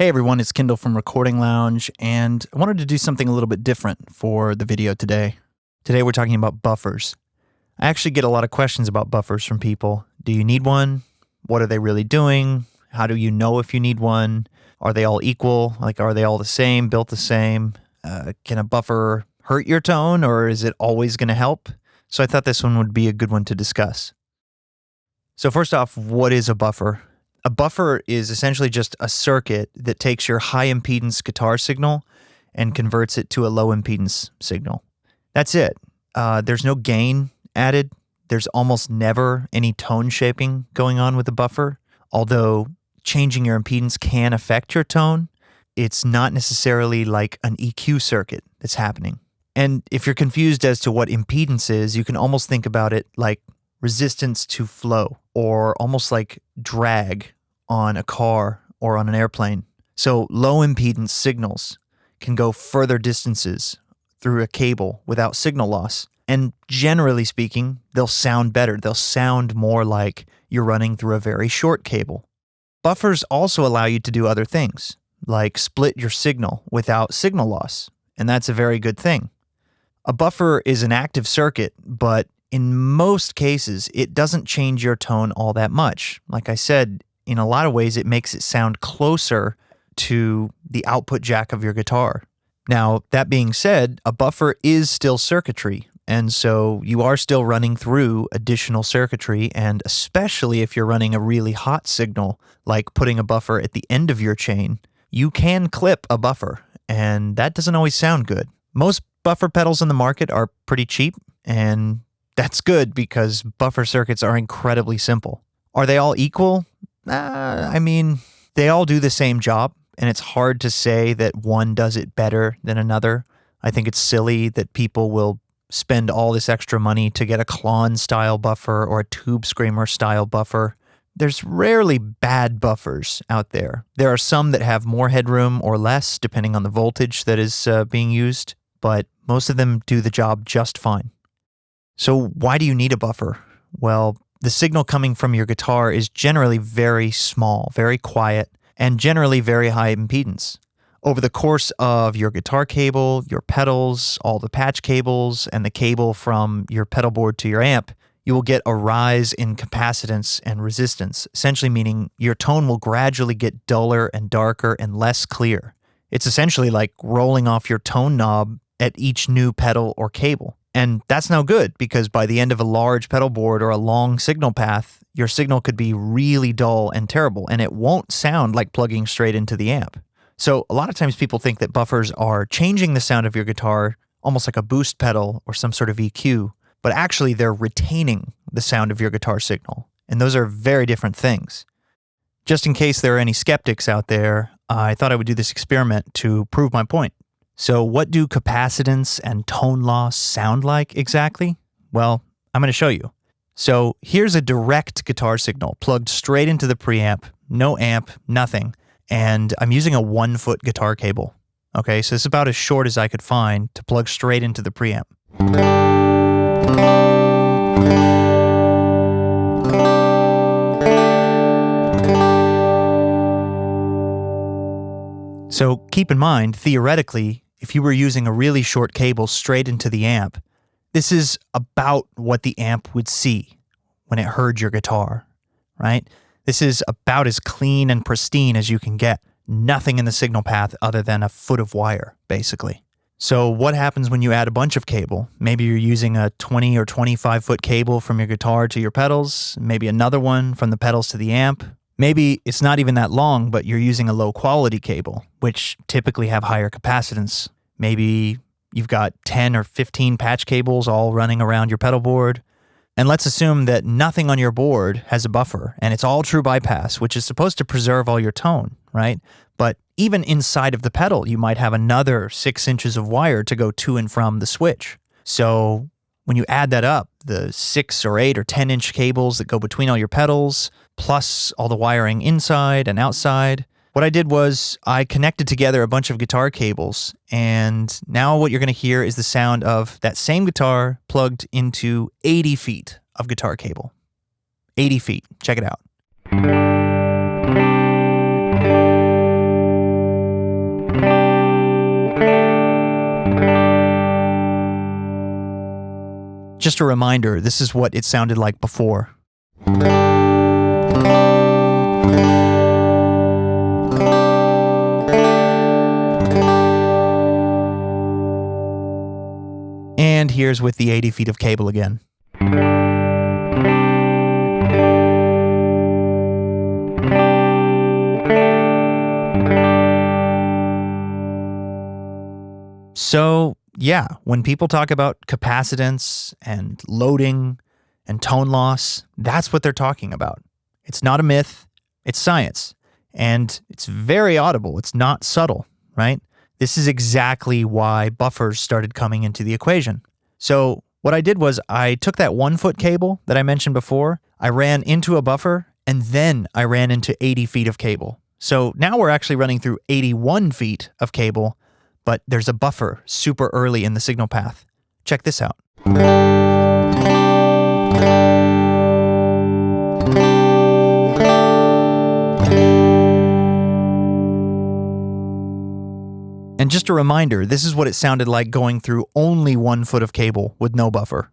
Hey everyone, it's Kendall from Recording Lounge, and I wanted to do something a little bit different for the video today. Today we're talking about buffers. I actually get a lot of questions about buffers from people. Do you need one? What are they really doing? How do you know if you need one? Are they all equal? Are they all the same, built the same? Can a buffer hurt your tone, or is it always going to help? So I thought this one would be a good one to discuss. So first off, what is a buffer? A buffer is essentially just a circuit that takes your high impedance guitar signal and converts it to a low impedance signal. That's it. There's no gain added. There's almost never any tone shaping going on with a buffer. Although changing your impedance can affect your tone, it's not necessarily like an EQ circuit that's happening. And if you're confused as to what impedance is, you can almost think about it like resistance to flow, or almost like drag on a car or on an airplane. So low impedance signals can go further distances through a cable without signal loss. And generally speaking, they'll sound better. They'll sound more like you're running through a very short cable. Buffers also allow you to do other things, like split your signal without signal loss. And that's a very good thing. A buffer is an active circuit, but in most cases, it doesn't change your tone all that much. Like I said, in a lot of ways, it makes it sound closer to the output jack of your guitar. Now, that being said, a buffer is still circuitry, and so you are still running through additional circuitry, and especially if you're running a really hot signal, like putting a buffer at the end of your chain, you can clip a buffer, and that doesn't always sound good. Most buffer pedals in the market are pretty cheap, and that's good because buffer circuits are incredibly simple. Are they all equal? They all do the same job, and it's hard to say that one does it better than another. I think it's silly that people will spend all this extra money to get a Klon-style buffer or a Tube Screamer-style buffer. There's rarely bad buffers out there. There are some that have more headroom or less, depending on the voltage that is being used, but most of them do the job just fine. So why do you need a buffer? Well, the signal coming from your guitar is generally very small, very quiet, and generally very high impedance. Over the course of your guitar cable, your pedals, all the patch cables, and the cable from your pedal board to your amp, you will get a rise in capacitance and resistance, essentially meaning your tone will gradually get duller and darker and less clear. It's essentially like rolling off your tone knob at each new pedal or cable. And that's no good because by the end of a large pedal board or a long signal path, your signal could be really dull and terrible, and it won't sound like plugging straight into the amp. So a lot of times people think that buffers are changing the sound of your guitar, almost like a boost pedal or some sort of EQ, but actually they're retaining the sound of your guitar signal. And those are very different things. Just in case there are any skeptics out there, I thought I would do this experiment to prove my point. So what do capacitance and tone loss sound like exactly? Well, I'm going to show you. So here's a direct guitar signal plugged straight into the preamp, no amp, nothing, and I'm using a 1-foot guitar cable. Okay, so it's about as short as I could find to plug straight into the preamp. So keep in mind, theoretically, if you were using a really short cable straight into the amp, this is about what the amp would see when it heard your guitar, right? This is about as clean and pristine as you can get. Nothing in the signal path other than a foot of wire, basically. So what happens when you add a bunch of cable? Maybe you're using a 20 or 25-foot cable from your guitar to your pedals, maybe another one from the pedals to the amp. Maybe it's not even that long, but you're using a low-quality cable, which typically have higher capacitance. Maybe you've got 10 or 15 patch cables all running around your pedal board. And let's assume that nothing on your board has a buffer, and it's all true bypass, which is supposed to preserve all your tone, right? But even inside of the pedal, you might have another 6 inches of wire to go to and from the switch. So when you add that up, the 6 or 8 or 10-inch cables that go between all your pedals, plus all the wiring inside and outside, what I did was I connected together a bunch of guitar cables, and now what you're going to hear is the sound of that same guitar plugged into 80 feet of guitar cable. 80 feet. Check it out. Just a reminder, this is what it sounded like before. And here's with the 80 feet of cable again. So, yeah, when people talk about capacitance and loading and tone loss, that's what they're talking about. It's not a myth, it's science. And it's very audible, it's not subtle, right? This is exactly why buffers started coming into the equation. So what I did was I took that 1 foot cable that I mentioned before, I ran into a buffer, and then I ran into 80 feet of cable. So now we're actually running through 81 feet of cable, but there's a buffer super early in the signal path. Check this out. And just a reminder, this is what it sounded like going through only 1 foot of cable with no buffer.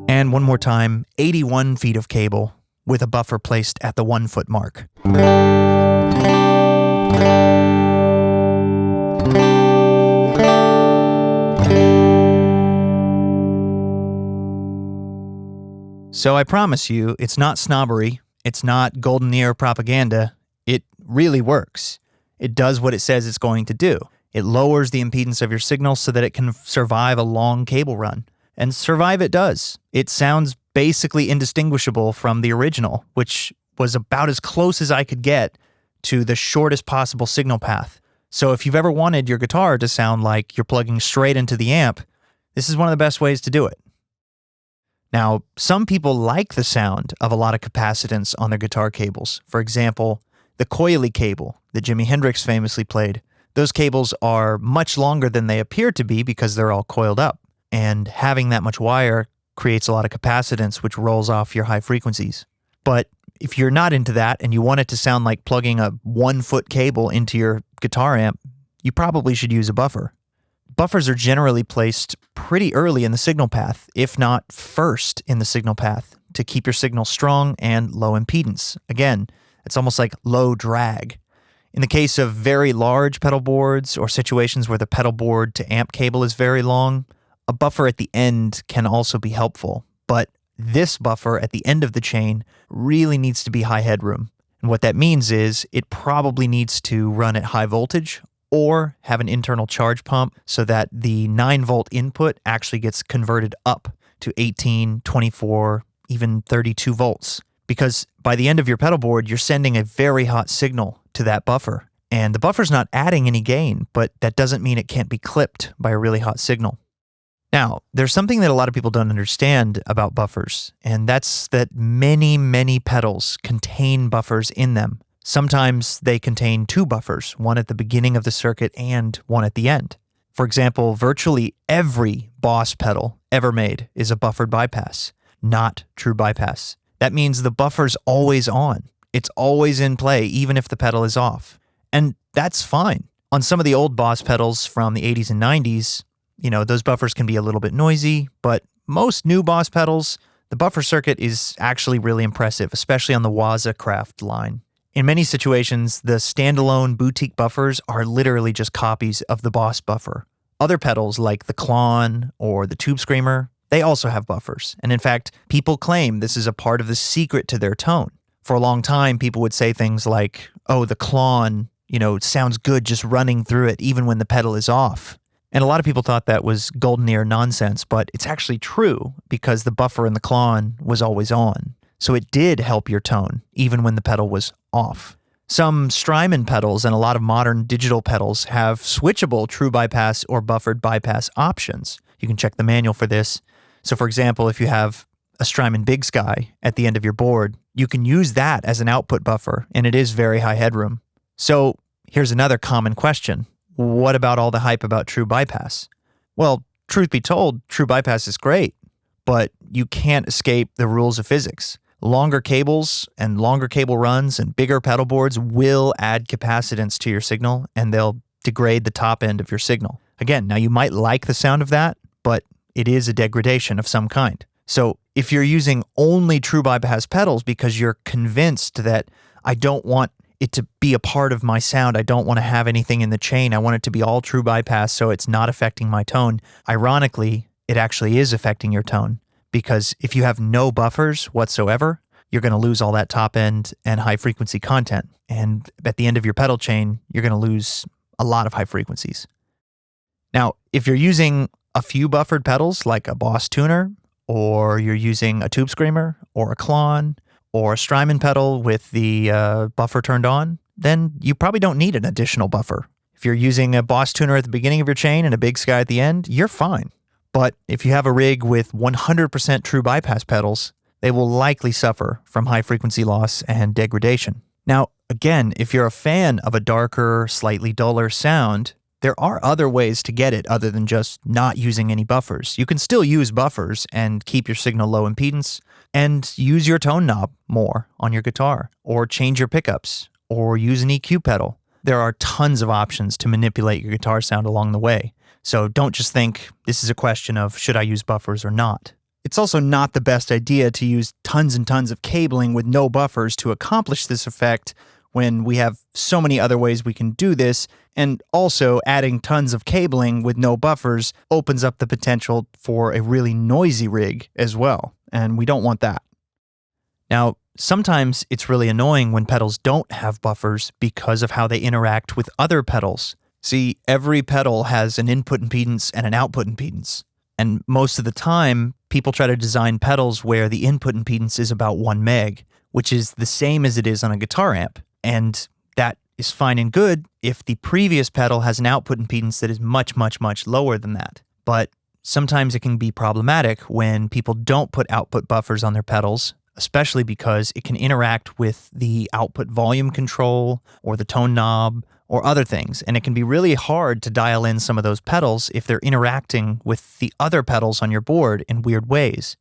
And one more time, 81 feet of cable with a buffer placed at the 1 foot mark. So I promise you, it's not snobbery, it's not golden ear propaganda, it really works. It does what it says it's going to do. It lowers the impedance of your signal so that it can survive a long cable run. And survive it does. It sounds basically indistinguishable from the original, which was about as close as I could get to the shortest possible signal path. So if you've ever wanted your guitar to sound like you're plugging straight into the amp, this is one of the best ways to do it. Now, some people like the sound of a lot of capacitance on their guitar cables. For example, the coily cable that Jimi Hendrix famously played. Those cables are much longer than they appear to be because they're all coiled up. And having that much wire creates a lot of capacitance, which rolls off your high frequencies. But if you're not into that and you want it to sound like plugging a 1 foot cable into your guitar amp, you probably should use a buffer. Buffers are generally placed pretty early in the signal path, if not first in the signal path, to keep your signal strong and low impedance. Again, it's almost like low drag. In the case of very large pedal boards or situations where the pedal board to amp cable is very long, a buffer at the end can also be helpful. But this buffer at the end of the chain really needs to be high headroom. And what that means is it probably needs to run at high voltage or have an internal charge pump so that the 9-volt input actually gets converted up to 18, 24, even 32 volts. Because by the end of your pedal board, you're sending a very hot signal to that buffer. And the buffer's not adding any gain, but that doesn't mean it can't be clipped by a really hot signal. Now, there's something that a lot of people don't understand about buffers, and that's that many, many pedals contain buffers in them. Sometimes they contain 2 buffers, one at the beginning of the circuit and one at the end. For example, virtually every Boss pedal ever made is a buffered bypass, not true bypass. That means the buffer's always on. It's always in play, even if the pedal is off. And that's fine. On some of the old Boss pedals from the 80s and 90s, those buffers can be a little bit noisy, but most new Boss pedals, the buffer circuit is actually really impressive, especially on the Waza Craft line. In many situations, the standalone boutique buffers are literally just copies of the Boss buffer. Other pedals like the Klon or the Tube Screamer, they also have buffers. And in fact, people claim this is a part of the secret to their tone. For a long time, people would say things like, oh, the Klon, it sounds good just running through it even when the pedal is off. And a lot of people thought that was golden ear nonsense, but it's actually true because the buffer in the Klon was always on. So it did help your tone, even when the pedal was off. Some Strymon pedals and a lot of modern digital pedals have switchable true bypass or buffered bypass options. You can check the manual for this. So for example, if you have a Strymon Big Sky at the end of your board, you can use that as an output buffer, and it is very high headroom. So here's another common question. What about all the hype about true bypass? Well, truth be told, true bypass is great, but you can't escape the rules of physics. Longer cables and longer cable runs and bigger pedal boards will add capacitance to your signal, and they'll degrade the top end of your signal. Again, now you might like the sound of that, but it is a degradation of some kind. So if you're using only true bypass pedals because you're convinced that I don't want it to be a part of my sound, I don't want to have anything in the chain, I want it to be all true bypass so it's not affecting my tone, ironically, it actually is affecting your tone. Because if you have no buffers whatsoever, you're going to lose all that top end and high frequency content. And at the end of your pedal chain, you're going to lose a lot of high frequencies. Now, if you're using a few buffered pedals like a Boss tuner, or you're using a tube screamer, or a Klon, or a Strymon pedal with the buffer turned on, then you probably don't need an additional buffer. If you're using a Boss tuner at the beginning of your chain and a Big Sky at the end, you're fine. But if you have a rig with 100% true bypass pedals, they will likely suffer from high frequency loss and degradation. Now, again, if you're a fan of a darker, slightly duller sound, there are other ways to get it other than just not using any buffers. You can still use buffers and keep your signal low impedance and use your tone knob more on your guitar, or change your pickups, or use an EQ pedal. There are tons of options to manipulate your guitar sound along the way. So don't just think this is a question of should I use buffers or not. It's also not the best idea to use tons and tons of cabling with no buffers to accomplish this effect when we have so many other ways we can do this, and also adding tons of cabling with no buffers opens up the potential for a really noisy rig as well, and we don't want that. Now, sometimes it's really annoying when pedals don't have buffers because of how they interact with other pedals. See, every pedal has an input impedance and an output impedance. And most of the time, people try to design pedals where the input impedance is about 1 meg, which is the same as it is on a guitar amp. And that is fine and good if the previous pedal has an output impedance that is much, much, much lower than that. But sometimes it can be problematic when people don't put output buffers on their pedals, especially because it can interact with the output volume control or the tone knob or other things, and it can be really hard to dial in some of those pedals if they're interacting with the other pedals on your board in weird ways.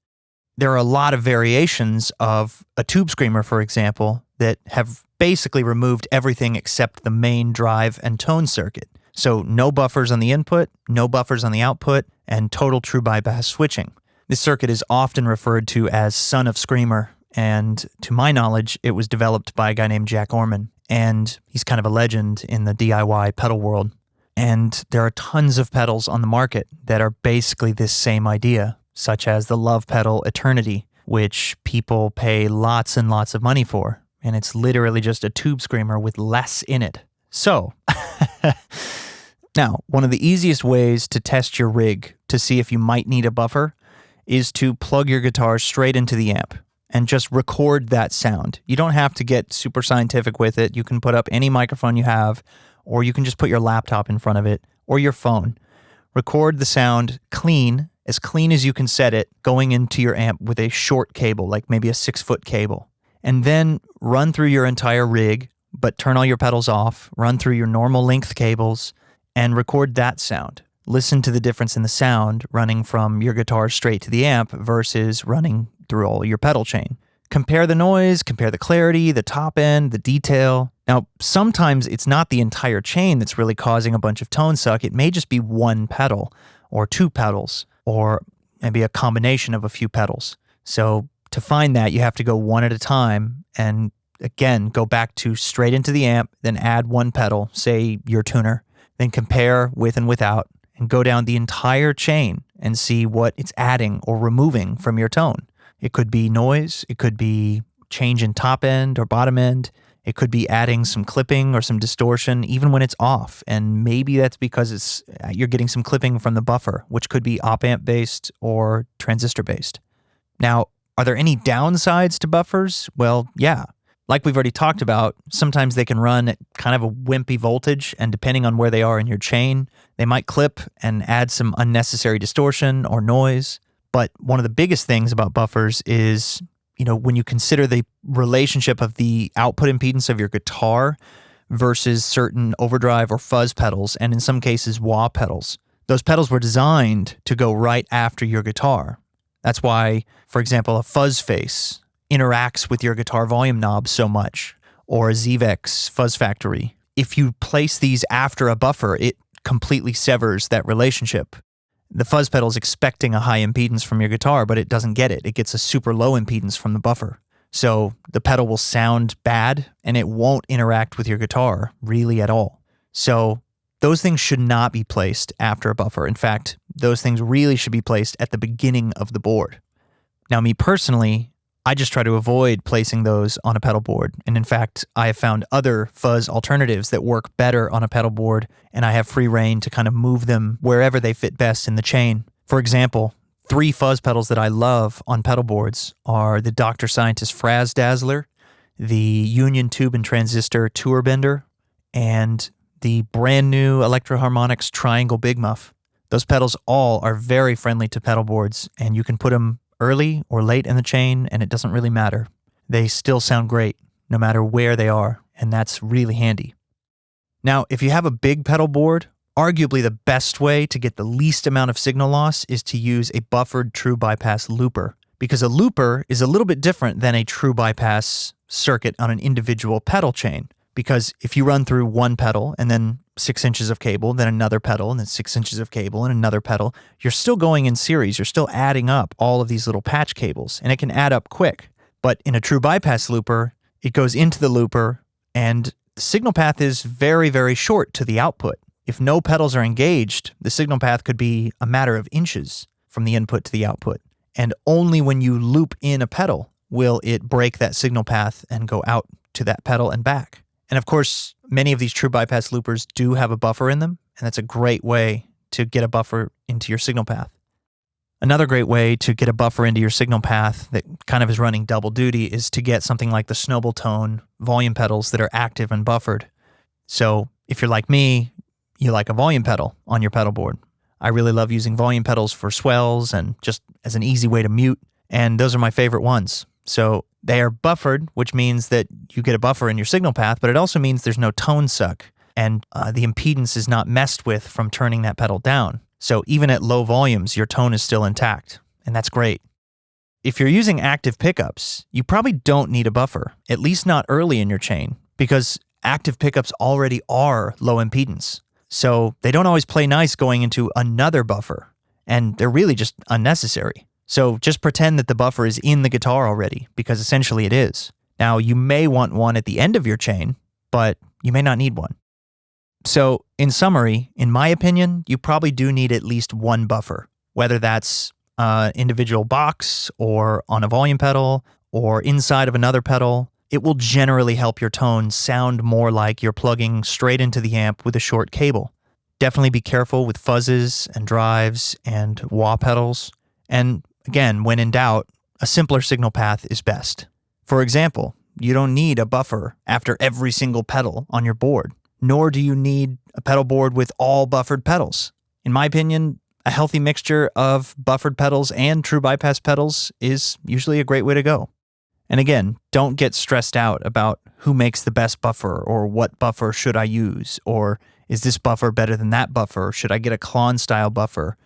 There are a lot of variations of a tube screamer, for example, that have basically removed everything except the main drive and tone circuit. So no buffers on the input, no buffers on the output, and total true bypass switching. This circuit is often referred to as Son of Screamer, and to my knowledge, it was developed by a guy named Jack Orman. And he's kind of a legend in the DIY pedal world. And there are tons of pedals on the market that are basically this same idea, such as the Love pedal Eternity, which people pay lots and lots of money for. And it's literally just a tube screamer with less in it. So, now, one of the easiest ways to test your rig to see if you might need a buffer is to plug your guitar straight into the amp and just record that sound. You don't have to get super scientific with it. You can put up any microphone you have, or you can just put your laptop in front of it, or your phone. Record the sound clean as you can set it, going into your amp with a short cable, like maybe a 6-foot cable. And then run through your entire rig, but turn all your pedals off, run through your normal length cables, and record that sound. Listen to the difference in the sound running from your guitar straight to the amp versus running through all your pedal chain. Compare the noise, compare the clarity, the top end, the detail. Now, sometimes it's not the entire chain that's really causing a bunch of tone suck. It may just be one pedal or two pedals or maybe a combination of a few pedals. So to find that, you have to go one at a time and again, go back to straight into the amp, then add one pedal, say your tuner, then compare with and without, and go down the entire chain and see what it's adding or removing from your tone. It could be noise, it could be change in top end or bottom end, it could be adding some clipping or some distortion even when it's off, and maybe that's because you're getting some clipping from the buffer, which could be op-amp based or transistor based. Now, are there any downsides to buffers? Well, yeah. Like we've already talked about, sometimes they can run at kind of a wimpy voltage, and depending on where they are in your chain, they might clip and add some unnecessary distortion or noise. But one of the biggest things about buffers is, when you consider the relationship of the output impedance of your guitar versus certain overdrive or fuzz pedals, and in some cases, wah pedals. Those pedals were designed to go right after your guitar. That's why, for example, a fuzz face interacts with your guitar volume knob so much, or a Zvex Fuzz Factory. If you place these after a buffer, it completely severs that relationship. The fuzz pedal is expecting a high impedance from your guitar, but it doesn't get it. It gets a super low impedance from the buffer. So the pedal will sound bad, and it won't interact with your guitar really at all. So those things should not be placed after a buffer. In fact, those things really should be placed at the beginning of the board. Now, me personally, I just try to avoid placing those on a pedal board. And in fact, I have found other fuzz alternatives that work better on a pedal board, and I have free reign to kind of move them wherever they fit best in the chain. For example, 3 fuzz pedals that I love on pedal boards are the Dr. Scientist Frazz Dazzler, the Union Tube and Transistor Tour Bender, and the brand new Electro Harmonix Triangle Big Muff. Those pedals all are very friendly to pedal boards, and you can put them early or late in the chain, and it doesn't really matter. They still sound great, no matter where they are, and that's really handy. Now, if you have a big pedal board, arguably the best way to get the least amount of signal loss is to use a buffered true bypass looper, because a looper is a little bit different than a true bypass circuit on an individual pedal chain. Because if you run through one pedal and then 6 inches of cable, then another pedal, and then 6 inches of cable, and another pedal, you're still going in series. You're still adding up all of these little patch cables, and it can add up quick. But in a true bypass looper, it goes into the looper, and the signal path is very, very short to the output. If no pedals are engaged, the signal path could be a matter of inches from the input to the output. And only when you loop in a pedal will it break that signal path and go out to that pedal and back. And of course, many of these true bypass loopers do have a buffer in them, and that's a great way to get a buffer into your signal path. Another great way to get a buffer into your signal path that kind of is running double duty is to get something like the Snowball volume pedals that are active and buffered. So if you're like me, you like a volume pedal on your pedal board. I really love using volume pedals for swells and just as an easy way to mute, and those are my favorite ones. So they are buffered, which means that you get a buffer in your signal path, but it also means there's no tone suck, and the impedance is not messed with from turning that pedal down. So even at low volumes, your tone is still intact, and that's great. If you're using active pickups, you probably don't need a buffer, at least not early in your chain, because active pickups already are low impedance. So they don't always play nice going into another buffer, and they're really just unnecessary. So just pretend that the buffer is in the guitar already, because essentially it is. Now, you may want one at the end of your chain, but you may not need one. So in summary, in my opinion, you probably do need at least one buffer, whether that's an individual box or on a volume pedal or inside of another pedal. It will generally help your tone sound more like you're plugging straight into the amp with a short cable. Definitely be careful with fuzzes and drives and wah pedals. And again, when in doubt, a simpler signal path is best. For example, you don't need a buffer after every single pedal on your board, nor do you need a pedal board with all buffered pedals. In my opinion, a healthy mixture of buffered pedals and true bypass pedals is usually a great way to go. And again, don't get stressed out about who makes the best buffer or what buffer should I use, or is this buffer better than that buffer? Should I get a Klon style buffer?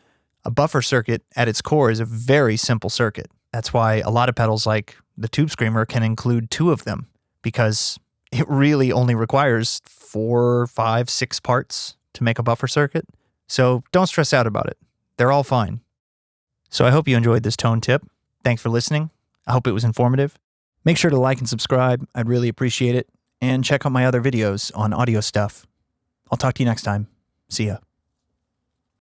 A buffer circuit at its core is a very simple circuit. That's why a lot of pedals like the Tube Screamer can include 2 of them, because it really only requires 4, 5, 6 parts to make a buffer circuit. So don't stress out about it. They're all fine. So I hope you enjoyed this tone tip. Thanks for listening. I hope it was informative. Make sure to like and subscribe. I'd really appreciate it. And check out my other videos on audio stuff. I'll talk to you next time. See ya.